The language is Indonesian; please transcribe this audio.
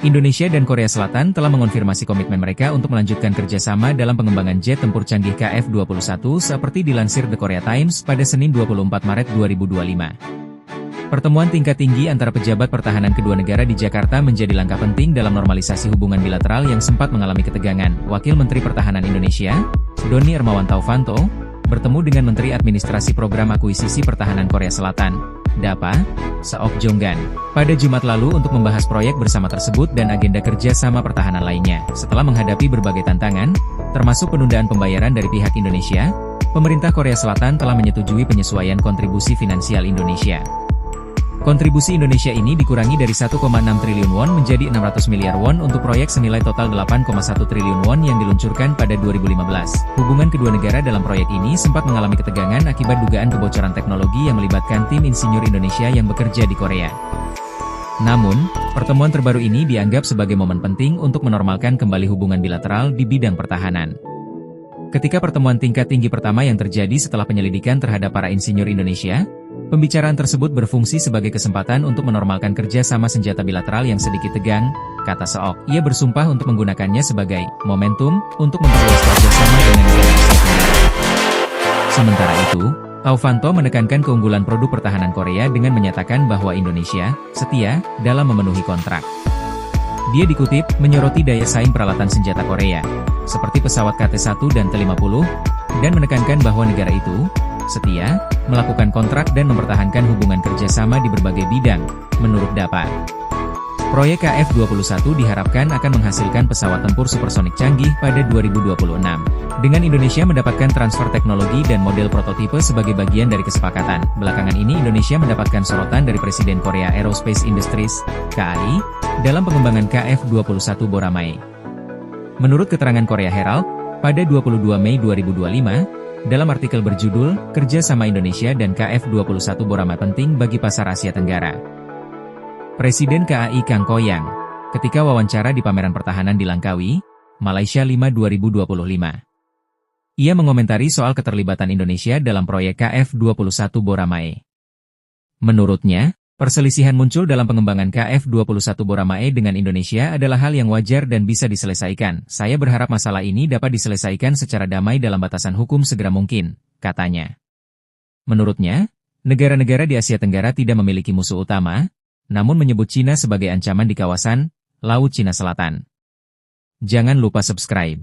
Indonesia dan Korea Selatan telah mengonfirmasi komitmen mereka untuk melanjutkan kerjasama dalam pengembangan jet tempur canggih KF-21 seperti dilansir The Korea Times pada Senin 24 Maret 2025. Pertemuan tingkat tinggi antara pejabat pertahanan kedua negara di Jakarta menjadi langkah penting dalam normalisasi hubungan bilateral yang sempat mengalami ketegangan. Wakil Menteri Pertahanan Indonesia, Doni Hermawan Taufanto, bertemu dengan Menteri Administrasi Program Akuisisi Pertahanan Korea Selatan, DAPA, Seok Jonggan, pada Jumat lalu untuk membahas proyek bersama tersebut dan agenda kerja sama pertahanan lainnya. Setelah menghadapi berbagai tantangan, termasuk penundaan pembayaran dari pihak Indonesia, pemerintah Korea Selatan telah menyetujui penyesuaian kontribusi finansial Indonesia. Kontribusi Indonesia ini dikurangi dari 1,6 triliun won menjadi 600 miliar won untuk proyek senilai total 8,1 triliun won yang diluncurkan pada 2015. Hubungan kedua negara dalam proyek ini sempat mengalami ketegangan akibat dugaan kebocoran teknologi yang melibatkan tim insinyur Indonesia yang bekerja di Korea. Namun, pertemuan terbaru ini dianggap sebagai momen penting untuk menormalkan kembali hubungan bilateral di bidang pertahanan. Ketika pertemuan tingkat tinggi pertama yang terjadi setelah penyelidikan terhadap para insinyur Indonesia, pembicaraan tersebut berfungsi sebagai kesempatan untuk menormalkan kerja sama senjata bilateral yang sedikit tegang, kata Seok. Ia bersumpah untuk menggunakannya sebagai momentum untuk memperluas kerjasama dengan negara Asia Tenggara. Sementara itu, Taufanto menekankan keunggulan produk pertahanan Korea dengan menyatakan bahwa Indonesia setia dalam memenuhi kontrak. Dia dikutip menyoroti daya saing peralatan senjata Korea, seperti pesawat KT-1 dan T-50, dan menekankan bahwa negara itu setia melakukan kontrak dan mempertahankan hubungan kerjasama di berbagai bidang, menurut DAPA. Proyek KF-21 diharapkan akan menghasilkan pesawat tempur supersonik canggih pada 2026. Dengan Indonesia mendapatkan transfer teknologi dan model prototipe sebagai bagian dari kesepakatan, belakangan ini Indonesia mendapatkan sorotan dari Presiden Korea Aerospace Industries, KAI, dalam pengembangan KF-21 Boramae. Menurut keterangan Korea Herald, pada 22 Mei 2025, dalam artikel berjudul, Kerja sama Indonesia dan KF-21 Boramae penting bagi pasar Asia Tenggara. Presiden KAI Kang Koyang, ketika wawancara di pameran pertahanan di Langkawi, Malaysia 5 2025. Ia mengomentari soal keterlibatan Indonesia dalam proyek KF-21 Boramae. Menurutnya, perselisihan muncul dalam pengembangan KF-21 Boramae dengan Indonesia adalah hal yang wajar dan bisa diselesaikan. Saya berharap masalah ini dapat diselesaikan secara damai dalam batasan hukum segera mungkin, katanya. Menurutnya, negara-negara di Asia Tenggara tidak memiliki musuh utama, namun menyebut Cina sebagai ancaman di kawasan Laut Cina Selatan. Jangan lupa subscribe.